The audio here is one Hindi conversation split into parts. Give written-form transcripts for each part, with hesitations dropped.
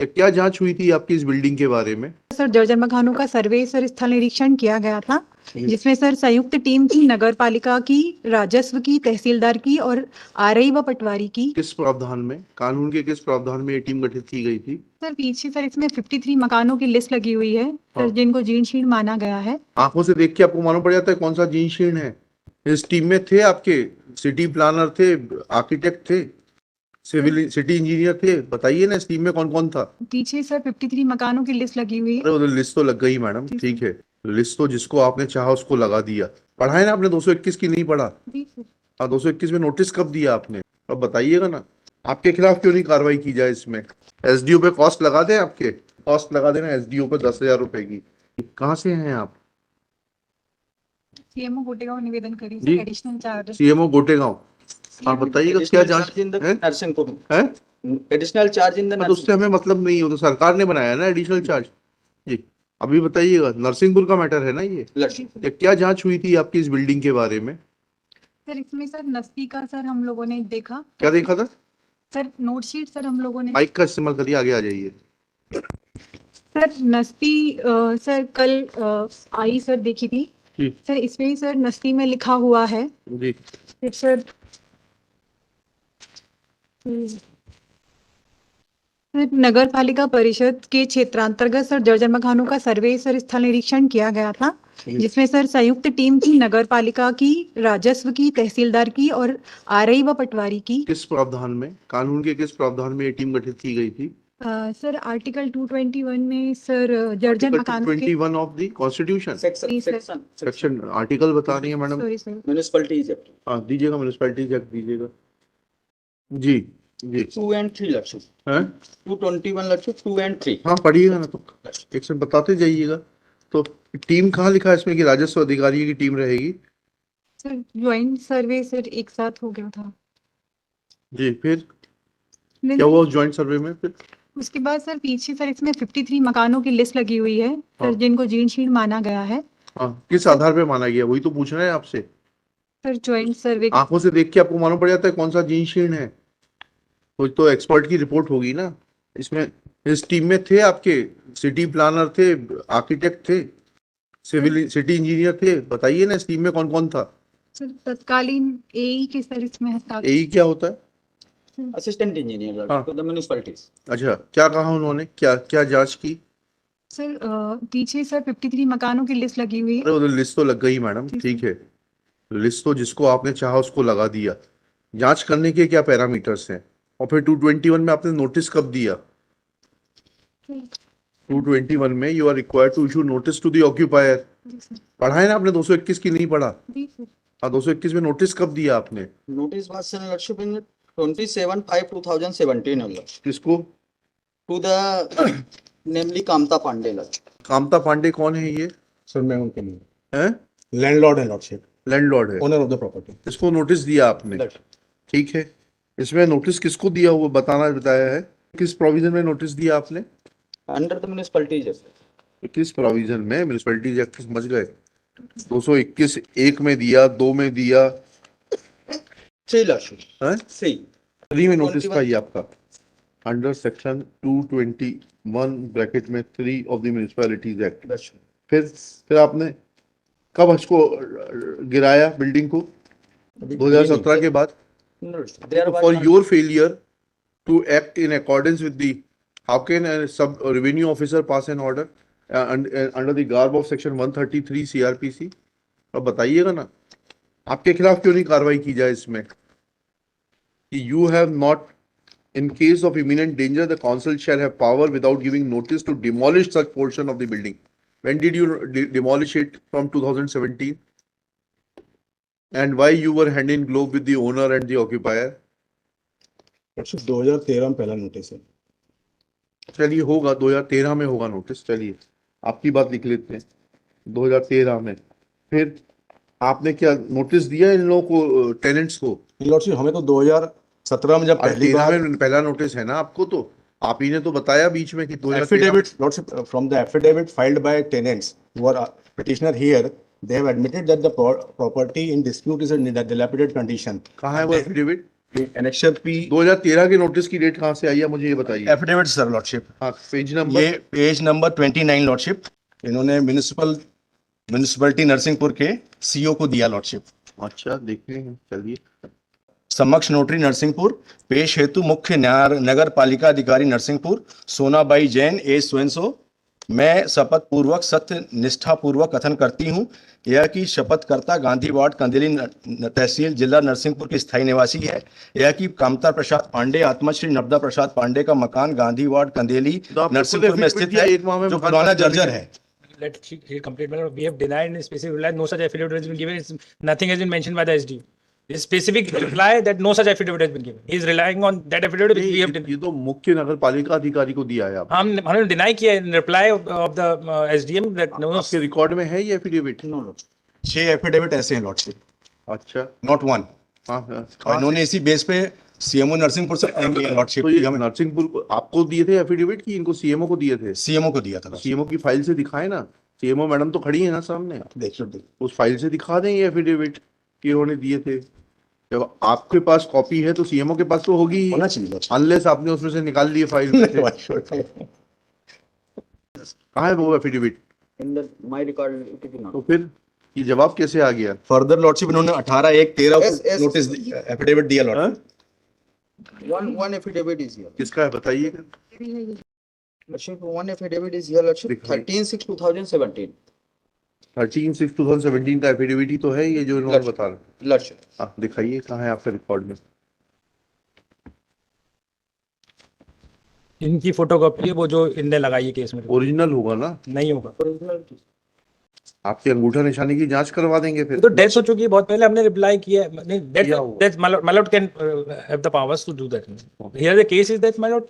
क्या जांच हुई थी आपकी इस बिल्डिंग के बारे में? सर जर्जर मकानों का सर्वे सर स्थल निरीक्षण किया गया था, जिसमें सर संयुक्त टीम थी नगर पालिका की, राजस्व की, तहसीलदार की और आरई व पटवारी की। किस प्रावधान में, कानून के किस प्रावधान में ये टीम गठित की गई थी? सर पीछे सर इसमें 53 मकानों की लिस्ट लगी हुई है सर, हाँ। जिनको जीर्ण शीर्ण माना गया है। आंखों से देख के आपको मालूम पड़ जाता है कौन सा जीर्ण शीर्ण है। इस टीम में थे आपके सिटी प्लानर थे, आर्किटेक्ट थे, सिविल सिटी इंजीनियर थे, बताइए ना इस टीम में कौन कौन था? पीछे सर 53 मकानों की लिस्ट लगी हुई है। अरे वो लिस्ट तो लग गई मैडम, ठीक है। लिस्ट तो जिसको आपने चाहा उसको लगा दिया। पढ़ा है ना आपने 221 की? नहीं पढ़ा? जी सर। हाँ, 221 में नोटिस कब दिया आपने? अब बताइएगा ना। आपके खिलाफ क्यों नहीं कार्रवाई की जाए इसमें? एसडीओ पे कॉस्ट लगा दें, आपके कॉस्ट लगा देना एसडीओ पे 10,000 रुपए की। कहाँ से हैं आप? सीएमओ गोटेगांव निवेदन करी जी। Sir, additional charge. CMO Gotegaon. आप बताइएगा क्या जांच इन द है? नरसिंहपुर है? एडिशनल चार्ज इन द तो उससे हमें मतलब नहीं, हो तो सरकार ने बनाया ना एडिशनल चार्ज। जी, अभी बताइएगा, नरसिंहपुर का मैटर है ना ये? क्या जांच हुई थी आपकी इस बिल्डिंग के बारे में? सर इसमें सर नस्ती का सर हम लोगों ने देखा। क्या देखा था? सर नोट शीट सर हम लोगों ने। माइक का इस्तेमाल करिए, आगे आ जाइए। सर नस्ती सर कल आई सर, देखी थी जी सर। इसमें ही सर नस्ती में लिखा हुआ है जी। फिर सर नगर पालिका परिषद के क्षेत्रांतर्गत सर जर्जर मकानों का सर्वे सर स्थल निरीक्षण किया गया था, जिसमें सर संयुक्त टीम थी नगर पालिका की, राजस्व की, तहसीलदार की और आरई व पटवारी की। किस प्रावधान में, कानून के किस प्रावधान में ये टीम गठित की गई थी? सर आर्टिकल 221 में सर जर्जर मकानों के 21 of the constitution section article बता रही है madam. Sorry sir. Municipality act. हाँ दीजिएगा, म्युनिसिपैलिटीज एक्ट दीजिएगा। जी जी। 2 and 3 लक्ष्य हैं? 221 लक्ष्य 2 and 3। हाँ पढ़िएगा ना, तो एक से बताते जाइएगा। तो टीम कहाँ लिखा है इसमें कि राजस्व अधिकारी की टीम रहेगी? सर ज्वाइंट सर्वे सर एक साथ हो गया था। जी, फिर क्या हुआ उस ज्वाइंट सर्वे में फिर? उसके बाद सर पीछे सर इसमें 53 मकानों की लिस्ट लगी हुई है सर, हाँ। जिनको जीर्ण शीर्ण माना गया है। हाँ, किस आधार पे माना गया, वही तो पूछ रहे हैं आपसे। सर ज्वाइंट सर्वे आंखों से देख के आपको मालूम पड़ जाता है कौन सा जीर्ण शीर्ण है। तो एक्सपर्ट की रिपोर्ट होगी ना इसमें। इस टीम में थे आपके सिटी प्लानर थे, आर्किटेक्ट थे, सिविल सिटी इंजीनियर थे, बताइए ना इस टीम में कौन कौन था? सर तत्कालीन एई के सर इसमें हस्ताक्षर। यही क्या होता है? असिस्टेंट इंजीनियर हाँ। To the municipalities. अच्छा, क्या कहा उन्होंने, क्या क्या जांच की? सर पीछे सर 53 मकानों की लिस्ट लगी हुई है। अरे वो लिस्ट तो लग गई मैडम, ठीक है। लिस्ट तो जिसको आपने चाहा उसको लगा दिया। जांच करने के क्या पैरामीटर्स हैं? और फिर 221 में आपने नोटिस कब दिया? 221 में you are required to issue notice to the occupier. पढ़ा है ना आपने 221 की? नहीं पढ़ा? हाँ, 221 में नोटिस कब दिया आपने? नोटिस वाज सेंट लक्ष्य इन 27/5/2017 लक्ष्य किसको? टू द नेमली कामता पांडे लक्ष्य। कामता पांडे कौन है ये? सर मैं उनके लिए हैं? लैंडलॉर्ड है, लॉर्डशिप, लैंडलॉर्ड है, ओनर ऑफ द प्रॉपर्टी। इसको नोटिस दिया आपने, ठीक है। इसमें नोटिस किसको दिया हुआ बताया है? किस प्रोविजन में नोटिस दिया आपने? Under the municipalities act. किस प्रोविजन में? म्युनिसिपैलिटीज एक्ट समझ गए। 221 एक में दिया, 2 में दिया, 3 लक्ष्य हैं? 3 में नोटिस पाइए आपका अंडर सेक्शन 221 ब्रैकेट में 3 ऑफ द म्युनिसिपैलिटीज एक्ट। फिर आपने कब इसको गिराया बिल्डिंग को? 2017 के बाद। For your failure to act in accordance with the, how can a sub revenue officer pass an order under the garb of section 133 CRPC? अब बताइएगा ना, आपके खिलाफ क्यों नहीं कार्रवाई की जाए इसमें? You have not, in case of imminent danger, the council shall have power without giving notice to demolish such portion of the building. When did you demolish it? From 2017. And why you were hand in glove with the owner and the occupier? 2013 में पहला नोटिस है। चलिए होगा 2013 में होगा नोटिस, चलिए आपकी बात लिख लेते हैं 2013 में। फिर आपने क्या नोटिस दिया इन लोगों को, टेनेंट्स को? लॉर्डशिप हमें तो 2017 में जब पहली बार में पहला नोटिस है ना आपको, तो आप ही ने तो बताया बीच में कि 2013 affidavit, lordship, from the affidavit filed by tenants who are petitioner here, they have admitted that the property in dispute is in a dilapidated condition. कहाँ है वो एफिडेविट? Annexure P 2013 के नोटिस की डेट कहाँ से आई है मुझे ये बताइए। एफिडेविट सर लॉर्डशिप, हाँ, पेज नंबर। ये पेज नंबर 29 लॉर्डशिप, इन्होंने म्युनिसिपलिटी नरसिंहपुर के सीईओ को दिया लॉर्डशिप। अच्छा, देखते हैं, चलिए। समक्ष नोटरी नरसिंहपुर, पेश हेतु मुख्य नगर पालिका अधिकारी नरसिंहपुर सोनाबाई जैन एज स्वयंसो। मैं शपथ पूर्वक सत्य निष्ठा पूर्वक कथन करती हूँ यह कि शपथकर्ता गांधी वार्ड कंदेली तहसील जिला नरसिंहपुर की स्थायी निवासी है। यह कि कामता प्रसाद पांडे आत्मा श्री नर्मदा प्रसाद पांडे का मकान गांधी वार्ड कंदेली तो आपको नरसिंहपुर में स्थित है, एक माह में जो मकान पुराना खाली करने जर्जर के- है। Let he complete. We have denied in specific reply. No such affidavit has been given. Nothing has been mentioned by the SDU. This specific reply that no such affidavit has been given. He is relying on that affidavit which we have denied. ये तो मुख्य नगर पालिका अधिकारी को दिया है आप। हमने डिनाई किया in reply of the SDM that no. आपके रिकॉर्ड में है ये एफिडेविट? 6 एफिडेविट ऐसे हैं लॉर्डशिप, अच्छा, नॉट वन। हाँ हाँ। और इन्होंने इसी बेस पे सीएमओ नरसिंहपुर से लॉर्डशिप तो ये नरसिंहपुर को आपको दिए थे एफिडेविट की इनको सीएमओ को दिए थे? सीएमओ को दिया था। सीएमओ की फाइल से दिखाए ना, सीएमओ मैडम तो खड़ी है ना सामने, देखिए उस फाइल से दिखा दें ये एफिडेविट कि इन्होंने दिए थे। जब आपके पास कॉपी है तो सीएमओ के पास तो होगी ही, होना चाहिए। अनलेस आपने उसमें से निकाल लिए फाइल में से। कहाँ है वो affidavit? In the my record it is not. तो फिर ये जवाब कैसे आ गया? फर्दर लॉर्डशिप इन्होंने 18/1/13 Yes, yes. नोटिस एफिडेविट दिया हाँ? Lordship. One affidavit is here. किसका है बताइएगा? Lordship, one affidavit is here, Lordship, दिखाइए। 13/6/2017. 13/6/2017 का एफिडेविट ही तो है ये जो इन्होंने Lordship. बता रहे। Lordship. हाँ, दिखाइए कहाँ है आपके रिकॉर्ड में? इनकी फोटोकॉपी है वो जो इनने लगाई है केस में। ओरिजिनल होगा ना? नहीं होगा। Original. आपके अंगूठा निशानी की जांच करवा देंगे फिर। तो डेथ हो चुकी है, बहुत पहले हमने रिप्लाई किया है। नहीं, किया होगा। that's my lord can have the powers to do that. Here the case is that my lord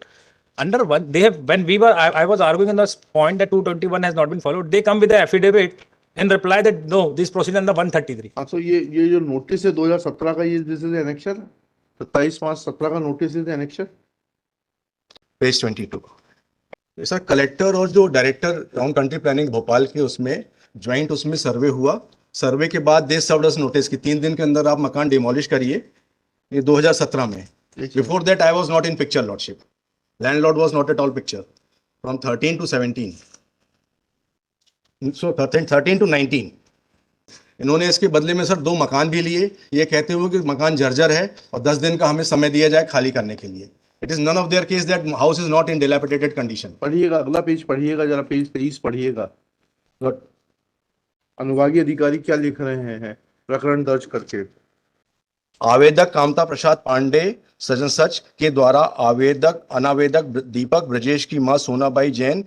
under one they have when we were I was arguing on the point that 221 has not been followed. They come with the affidavit and reply that no, this proceed under 133. हाँ, तो ये जो नोटिस है 2017 का, ये दिस इज एनेक्शर 27/5/17 का notice is annexure. Page 22। Sir collector और जो director town country planning Bhopal के उसमें ज्वाइंट उसमें सर्वे हुआ। सर्वे के बाद दे सर्व्ड अस नोटिस कि 3 दिन के अंदर आप मकान डिमोलिश करिए। ये 2017 में। Before that I was not in picture lordship, landlord was not at all picture from 13 to 17, so 13 to 19। इन्होंने इसके बदले में सर 2 मकान भी लिए, ये कहते हुए कि मकान जर्जर है और 10 दिन का हमें समय दिया जाए खाली करने के लिए। It is none of their case that house is not in dilapidated condition. पढ़िएगा, अगला पेज पढ़िएगा जरा, पेज 23 पढ़िएगा। अनुभागीय अधिकारी क्या लिख रहे हैं प्रकरण दर्ज करके? आवेदक कामता प्रसाद पांडे सजन सच के द्वारा आवेदक अनावेदक दीपक ब्रजेश की मां सोनाबाई जैन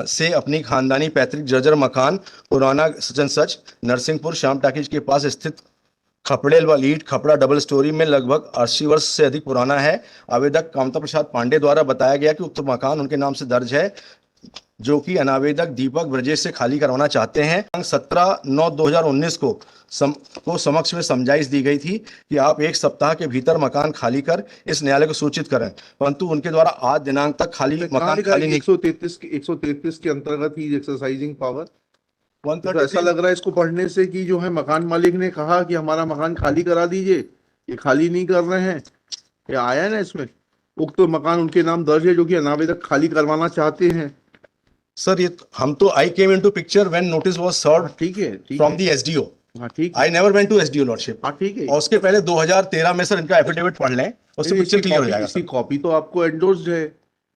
से अपनी खानदानी पैतृक जर्जर मकान पुराना सजन सच नरसिंहपुर श्याम टाकीज के पास स्थित खपड़े व ईंट खपड़ा डबल स्टोरी में लगभग 80 वर्ष से अधिक पुराना है। आवेदक कामता प्रसाद पांडे द्वारा बताया गया कि उक्त मकान उनके नाम से दर्ज है, जो कि अनावेदक दीपक ब्रजेश से खाली करवाना चाहते हैं। 17/9/2019 को समक्ष में समझाइश दी गई थी कि आप 1 सप्ताह के भीतर मकान खाली कर इस न्यायालय को सूचित करें, परंतु उनके द्वारा आज दिनांक तक मकान खाली नहीं। 133 के अंतर्गत ही एक्सरसाइजिंग पावर। तो ऐसा लग रहा है इसको पढ़ने से कि जो है मकान मालिक ने कहा कि हमारा मकान खाली करा दीजिए, ये खाली नहीं कर रहे हैं। ये आया है ना इसमें, उक्त मकान उनके नाम दर्ज है जो कि अनावेदक खाली करवाना चाहते हैं। सर ये हम तो I came into picture when notice was served ठीक है, ठीक फ्रॉम है। The SDO. हाँ, ठीक है। I never went to SDO lordship. हाँ, ठीक है। और उसके पहले 2013 में सर इनका एफिडेविट पढ़ लें, उससे नहीं, पिक्चर इसकी क्लियर हो कॉपी- जाएगा इसकी सर। कॉपी तो आपको एंडोर्स्ड है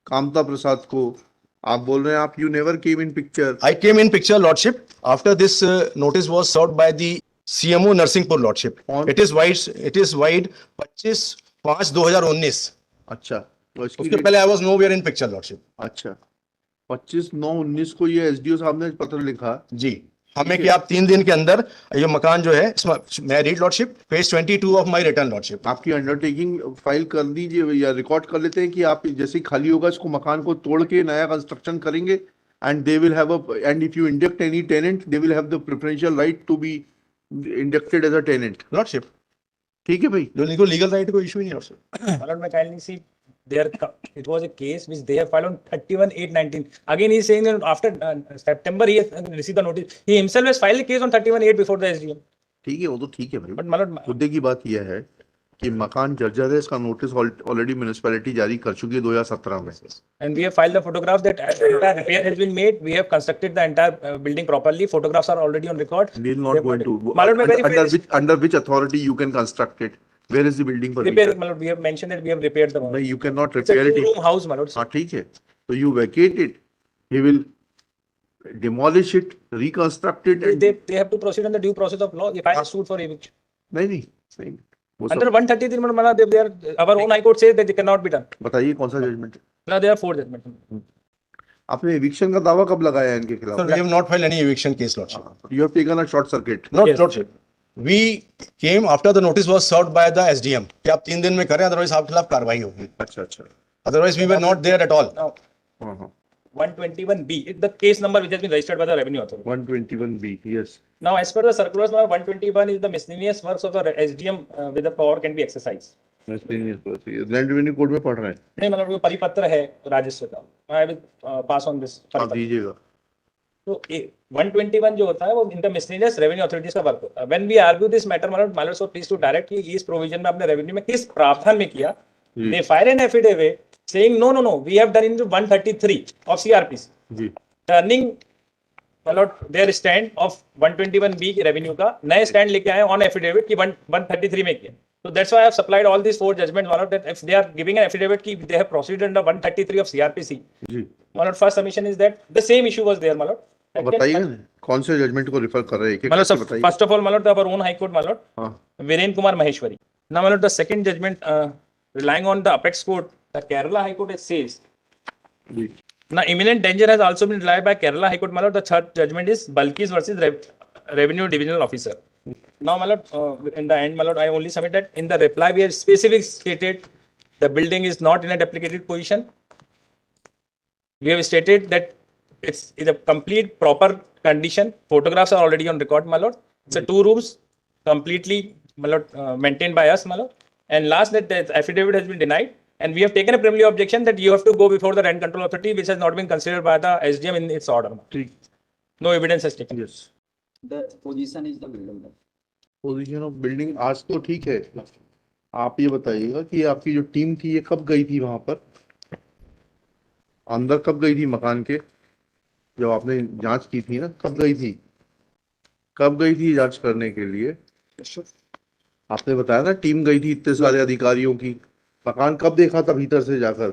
कामता प्रसाद को। आप बोल रहे हैं आप you never came in picture. I came in picture lordship after this notice was served by the CMO Narsinghpur lordship. On- It is wide 25/5/2019। अच्छा, तो इसकी उसके पहले I was nowhere in picture lordship। अच्छा, 25/9/19 को ये एसडीओ साहब ने पत्र लिखा। जी, हमें कि आप 3 दिन के अंदर ये मकान जो है मैं read lordship page 22 of my return lordship. आपकी अंडरटेकिंग फाइल कर दीजिए या रिकॉर्ड कर लेते हैं कि आप जैसे ही खाली होगा इसको मकान को तोड़ के नया कंस्ट्रक्शन करेंगे and they will have a and if you induct any tenant they will have the preferential right to be inducted as a tenant. Lordship ठीक है भाई। जो लीगल राइट को इशू ही नहीं lordship. My lord, may kindly see there it was a case which they have filed on 31/8/19. Again he is saying that after September he has received the notice. He himself has filed a case on 31/8 before the SDM. ठीक है, वो तो ठीक है भाई। But my lord, मुद्दे की बात यह है कि मकान जर्जर है, इसका नोटिस ऑलरेडी म्युनिसिपैलिटी जारी कर चुकी है 2017 में। And we have filed the photographs that entire repair has been made. We have constructed the entire building properly. Photographs are already on record. We'll not They have go into My lord, may I verify this? under which authority you can construct it? Where is the building Repair, permit? my lord, we have mentioned that we have repaired the No, one. you cannot It's a repair it. two-room house, my lord. हाँ ठीक है, तो you vacate it. He will demolish it, reconstruct it. And They have to proceed on the due process of law. If I sued for eviction. नहीं वो Under सब 133, my lord, they are, our own high court says that it cannot be done. बताइए कौन सा judgement? Now there are 4 judgments. आपने eviction का दावा कब लगाया है इनके Sir, खिलाफ? we have not filed any eviction case, Lordship. You have taken a short circuit. Not Yes. Lordship. We came after the notice was served by the SDM कि आप 3 दिन में करें, otherwise आपके खिलाफ कार्रवाई होगी. अच्छा Otherwise we were not there at all. Now, हाँ 121B, it's the case number which has been registered by the revenue authority. 121B, yes. Now, as per the circulars, number 121 is the miscellaneous works of the SDM with the power can be exercised. Land revenue code में पढ़ रहे हैं, नहीं मतलब वो परिपत्र है राजस्व का. I will pass on this. आप दीजिएगा. तो 121 जो होता है वो in the miscellaneous revenue authorities का वर्क होता है. When we argue this matter my lord so please to direct कि इस प्रोविजन में आपने रेवेन्यू में किस प्रावधान में किया. They file an affidavit saying no we have done in 133 of CrPC जी turning my lord their stand of 121B के रेवेन्यू का नए स्टैंड लेके आए ऑन एफिडेविट कि 133 में किया. So that's why I have supplied all these 4 judgments, my lord, that if they are giving an affidavit ki they have proceeded under 133 of CRPC. Ji My lord, first submission is that the same issue was there, my lord. अब बताइए ना, कौन से जजमेंट को रेफर कर रहे हैं, My lord, sir, बताइए. first of all, my lord, our own High Court, my lord, हाँ Viren Kumar Maheshwari. Now, my lord, the second judgment relying on the apex court, the Kerala High Court, it says. जी Now, imminent danger has also been relied by Kerala High Court, my lord. The third judgment is Balkis versus Revenue Divisional Officer. Now, my lord, in the end, my lord, I only submit that in the reply we have specifically stated the building is not in a deprecated position. We have stated that it's in a complete proper condition. Photographs are already on record, my lord. It's a 2 rooms, completely, my lord, maintained by us, my lord. And last, that the affidavit has been denied. And we have taken a preliminary objection that you have to go before the Rent Control Authority, which has not been considered by the SDM in its order. ठीक. No evidence has taken. Yes. The position is the building. Position of building आज तो ठीक है. आप ये बताइएगा कि आपकी जो टीम थी ये कब गई थी वहां पर, अंदर कब गई थी मकान के, जब आपने जांच की थी ना, कब गई थी जांच करने के लिए? आपने बताया ना टीम गई थी इतने सारे अधिकारियों की. मकान कब देखा था भीतर से जाकर?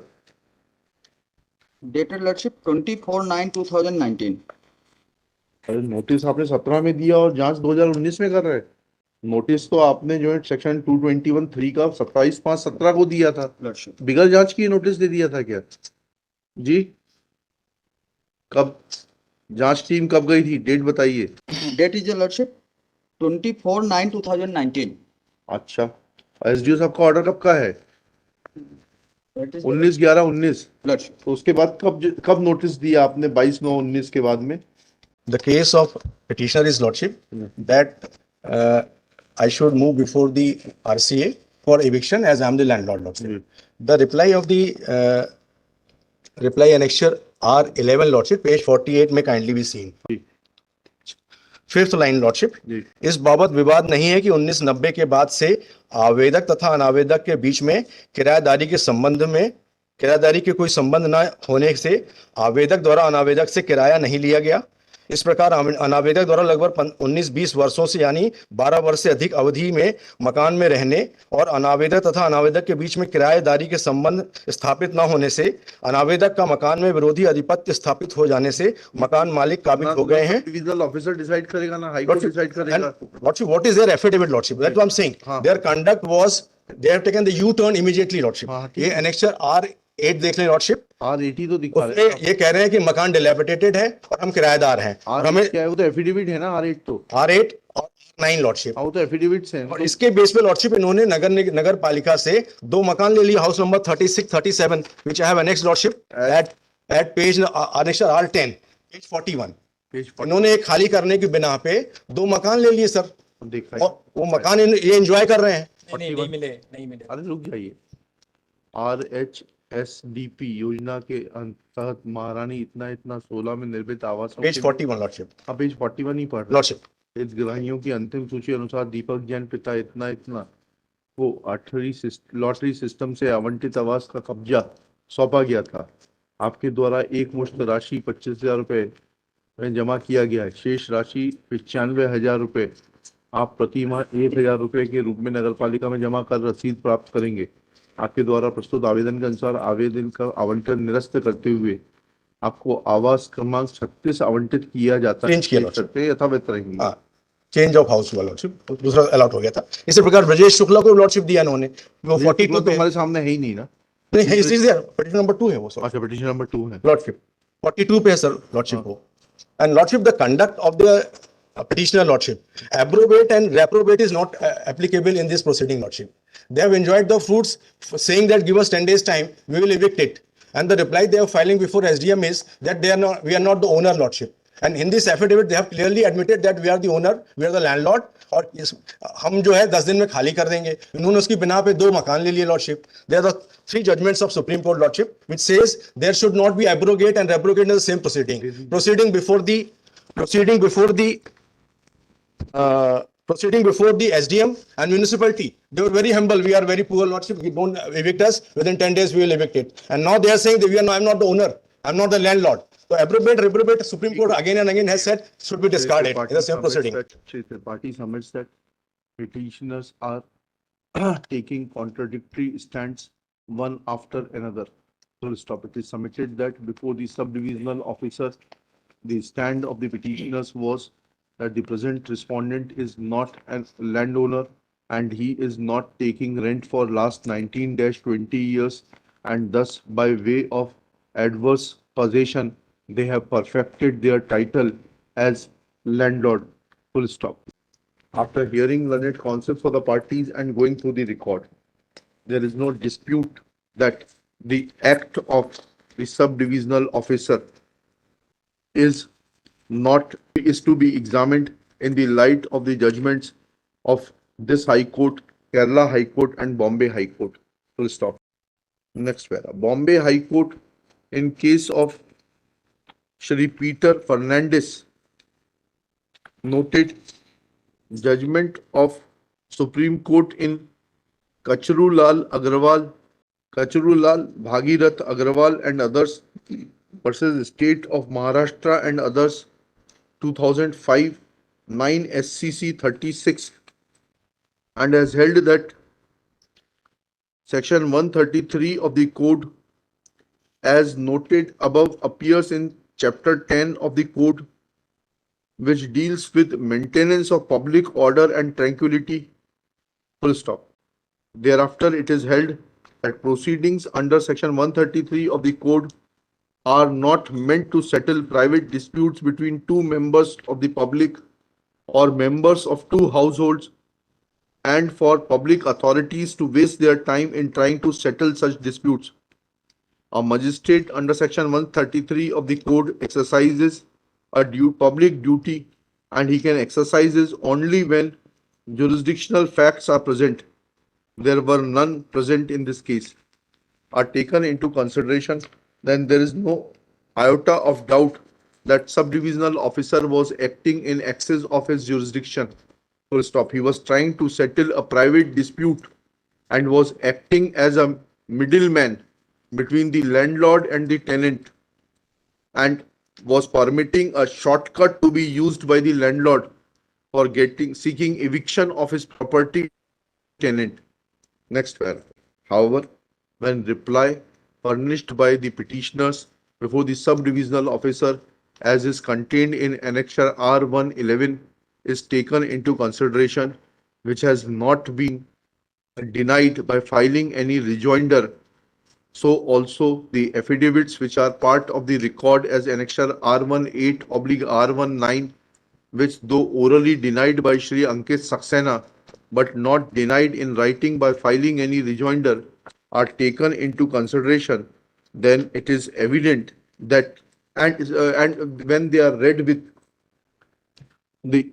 Dated Lordship 24/9/2019. अरे नोटिस आपने 17 में दिया और जांच 2019 में कर रहे हैं. नोटिस तो आपने जो है सेक्शन 221(3) का 27/5/17 को दिया था. Lordship. बिगड़ जांच की नोटिस दे दिया था क्या जी? कब जांच टीम कब गई थी, डेट बताइए. Date is the Lordship 24/9/2019. अच्छा, एसडीओ साहब का ऑर्डर कब का है? That is 19/11/19. Lordship. तो उसके बाद कब नोटिस दिया आपने 22/9/19 के बाद में? The case of petitioner is Lordship that I should move before the RCA for eviction as I am the landlord, Lordship. The reply of the reply annexure R11, Lordship, page 48 में kindly be seen. Ji. 5th line, Lordship. जी. इस बाबत विवाद नहीं है कि 1990 के बाद से आवेदक तथा अनावेदक के बीच में किराएदारी के संबंध में किराएदारी के कोई संबंध न होने से आवेदक द्वारा अनावेदक से किराया नहीं लिया गया. इस प्रकार अनावेदक द्वारा लगभग 19-20 वर्षों से यानी 12 वर्ष से अधिक अवधि में मकान में रहने और अनावेदक तथा अनावेदक के बीच में किराएदारी के संबंध स्थापित न होने से अनावेदक का मकान में विरोधी अधिपत्य स्थापित हो जाने से मकान मालिक काबिज हो गए हैं. डिविजनल ऑफिसर डिसाइड करेगा ना, हाई कोर्ट डिसाइड करेगा. Lordship, what is their affidavit, Lordship? That's what I'm saying. हाँ. Their conduct was they have taken the U-turn immediately, Lordship. हाँ, ठीक ये annexure R8 देख लें, Lordship. R80 तो दिखा रहे उसमें ये कह रहे हैं कि मकान डिलेपिटेटेड है और हम किराएदार हैं और हमें क्या है, वो तो एफिडेविट है ना R8 तो. R8 और R9, Lordship. हाँ, वो तो एफिडेविट्स हैं. और इसके बेस पे Lordship इन्होंने नगर पालिका से 2 मकान ले लिए, house number 36-37 which I have annexed, Lordship, at page annexure R10 page 41. इन्होंने एक खाली करने की बिना पे 2 मकान ले लिए सर, देखा है. और वो मकान ये एंजॉय कर रहे हैं. नहीं मिले. अरे रुक जाइए. RHSDP योजना के तहत महारानी इतना 16 में निर्मित आवासों पेज 41, Lordship. हाँ, पेज 41 ही पढ़ रहे. Lordship. हितग्राहियों की अंतिम सूची अनुसार दीपक जैन पिता इतना को लॉटरी सिस्टम से आवंटित आवास का कब्जा सौंपा गया था। आपके द्वारा एक मुश्त राशि 25,000 रुपये में जमा किया गया है। शेष राशि 95,000 रुपये आप प्रति माह 1,000 रुपये के रूप में नगर पालिका में जमा कर रसीद प्राप्त करेंगे। आपके द्वारा प्रस्तुत आवेदन के अनुसार आवेदन का आवंटन निरस्त करते हुए आपको आवास क्रमांक 36 आवंटित किया जाता है। Change किया लॉर्डशिप। शर्तें यथावत रहेंगी। हाँ, चेंज ऑफ हाउस हुआ लॉर्डशिप, दूसरा अलॉट हो गया था। इसी प्रकार ब्रजेश शुक्ला को लॉर्डशिप दिया इन्होंने, वो 42 तो पे हमारे सामने है ही नहीं ना। नहीं है, पिटीशन नंबर 2 है वो सर, अच्छा, पिटीशन नंबर 2 है। लॉर्डशिप 42 पे है सर लॉर्डशिप वो। And lordship the conduct of the petitioner lordship, abrogate and reprobate is not applicable in this proceeding lordship. They have enjoyed the fruits saying that give us 10 days time, we will evict it, and the reply they are filing before SDM is that we are not the owner lordship. And in this affidavit they have clearly admitted that we are the owner, we are the landlord, और हम जो है 10 दिन में खाली कर देंगे। इन्होंने उसकी बिना पे 2 मकान ले लिए lordship. There are the 3 judgments of Supreme Court lordship which says there should not be abrogate and reprobate in the same proceeding. Proceeding before the SDM and municipality, they were very humble. We are very poor lordship. We don't evict us. Within 10 days, we will evict it. And now they are saying that I'm not the owner. I'm not the landlord. So abrogate, reprobate, Supreme Court again and again has said should be discarded in the same proceeding. The party submits that petitioners are taking contradictory stands one after another. Full stop. It is submitted that before the sub-divisional officer, the stand of the petitioners was that the present respondent is not a landowner and he is not taking rent for last 19-20 years, and thus by way of adverse possession they have perfected their title as landlord. Full stop. After hearing learned counsel for the parties and going through the record, there is no dispute that the act of the sub-divisional officer is to be examined in the light of the judgments of this High Court, Kerala High Court and Bombay High Court. Full stop. Next para. Bombay High Court in case of Shri Peter Fernandez noted judgment of Supreme Court in Kachrulal Bhagirath Agrawal and others versus State of Maharashtra and others 2005 9 SCC 36, and has held that section 133 of the code as noted above appears in chapter 10 of the code, which deals with maintenance of public order and tranquility. Full stop. Thereafter it is held that proceedings under section 133 of the code are not meant to settle private disputes between 2 members of the public or members of 2 households, and for public authorities to waste their time in trying to settle such disputes. A magistrate under section 133 of the code exercises a public duty, and he can exercise it only when jurisdictional facts are present. There were none present in this case. Are taken into consideration, then there is no iota of doubt that sub-divisional officer was acting in excess of his jurisdiction. Full stop. He was trying to settle a private dispute and was acting as a middleman between the landlord and the tenant, and was permitting a shortcut to be used by the landlord for seeking eviction of his property tenant. Next paragraph. However, when reply furnished by the petitioners before the sub-divisional officer as is contained in Annexure R111 is taken into consideration, which has not been denied by filing any rejoinder, so also the affidavits which are part of the record as Annexure R18/R19, which though orally denied by Shri Ankit Saxena but not denied in writing by filing any rejoinder, are taken into consideration, then it is evident that and when they are read with the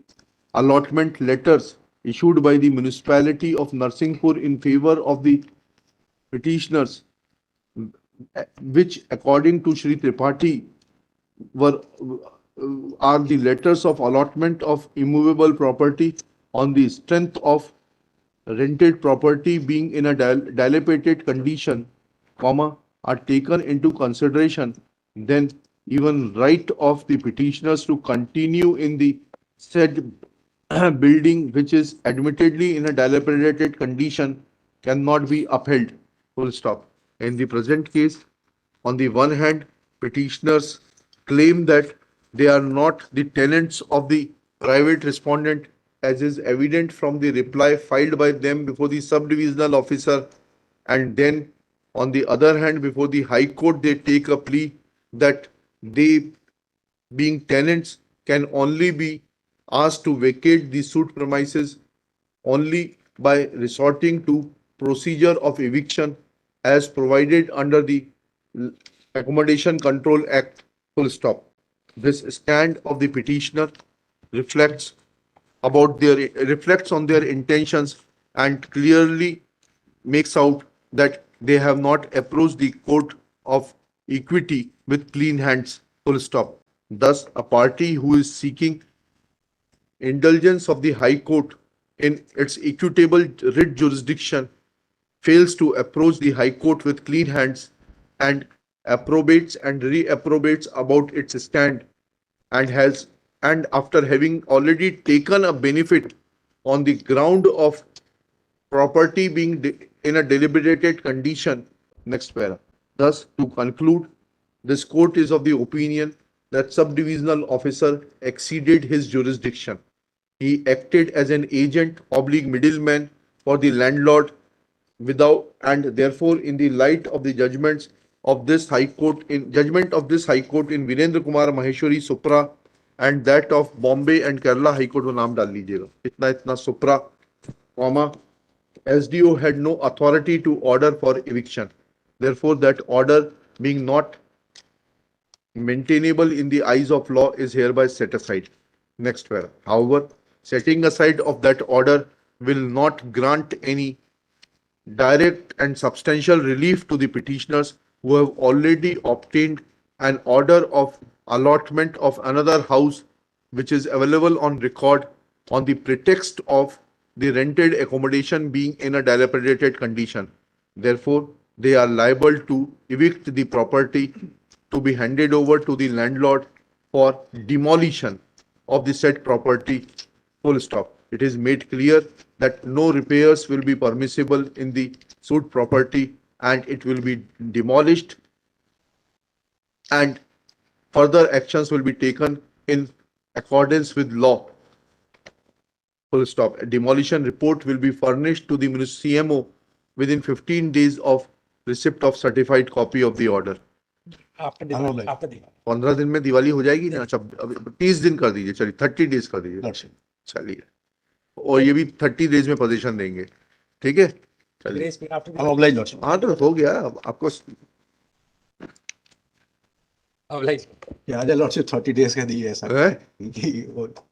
allotment letters issued by the municipality of Narsinghpur in favor of the petitioners, which according to Shri Tripathi are the letters of allotment of immovable property on the strength of rented property being in a dilapidated condition, comma, are taken into consideration, then even right of the petitioners to continue in the said building which is admittedly in a dilapidated condition cannot be upheld. Full stop. In the present case, on the one hand, petitioners claim that they are not the tenants of the private respondent, as is evident from the reply filed by them before the subdivisional officer, and then on the other hand, before the High Court, they take a plea that they, being tenants, can only be asked to vacate the suit premises only by resorting to procedure of eviction as provided under the Accommodation Control Act. Full stop. This stand of the petitioner reflects on their intentions and clearly makes out that they have not approached the court of equity with clean hands. Full stop. Thus, a party who is seeking indulgence of the High Court in its equitable writ jurisdiction fails to approach the High Court with clean hands and approbates and reapprobates about its stand, and after having already taken a benefit on the ground of property being in a deliberated condition. Next para. Thus, to conclude, this court is of the opinion that subdivisional officer exceeded his jurisdiction. He acted as an agent oblique middleman for the landlord without, and therefore in the light of the judgment of this High Court in Virendra Kumar Maheshwari Supra and that of Bombay and Kerala High Court, वो नाम डाल लीजिएगा, इतना Supra, comma, SDO had no authority to order for eviction. Therefore, that order being not maintainable in the eyes of law is hereby set aside. Next para. However, setting aside of that order will not grant any direct and substantial relief to the petitioners who have already obtained an order of allotment of another house which is available on record on the pretext of the rented accommodation being in a dilapidated condition. Therefore, they are liable to evict the property to be handed over to the landlord for demolition of the said property. Full stop. It is made clear that no repairs will be permissible in the suit property and it will be demolished, and further actions will be taken in accordance with law. Full stop. A demolition report will be furnished to the CMO within 15 days of receipt of certified copy of the order. After the 15 दिन में दिवाली हो जाएगी ना? अच्छा, 30 दिन कर दीजिए, चलिए 30 डेज कर दीजिए, चलिए, और ये भी 30 डेज में पोजीशन देंगे, ठीक है, चलिए, हाँ तो हो गया आपको, लॉर्डशिप 30 डेज का दी है ऐसा है? कि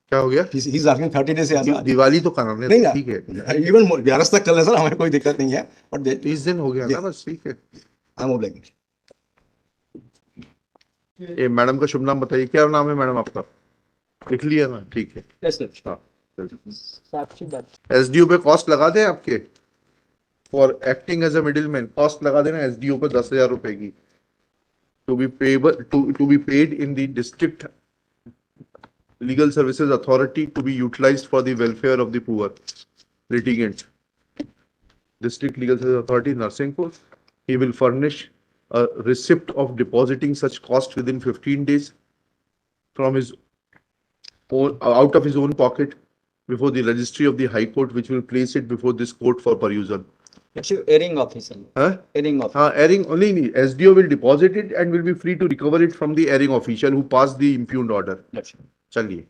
क्या हो गया? he's asking 30 days से दिवाली तो कराना है, नहीं ठीक है, इवन 11 तक कर ले सर, हमें कोई दिक्कत नहीं है, बट 30 दिन हो गया ना, बस ठीक है। I am obliging. ये मैडम का शुभ नाम बताइए, क्या नाम है मैडम आपका? लिख लिया ना, ठीक है। हाँ, एसडीओ पे कॉस्ट लगा दें आपके, for acting as a middleman cost लगा देना एसडीओ पे 10,000 रुपए की, to be paid in the district legal services authority to be utilised for the welfare of the poor litigants. District Legal Service Authority, Narsingpur. He will furnish a receipt of depositing such cost within 15 days from his own, out of his own pocket before the registry of the High Court, which will place it before this court for perusal. Airing officer. Huh? Airing officer. Airing only. SDO will deposit it and will be free to recover it from the airing official who passed the impugned order. चलिए,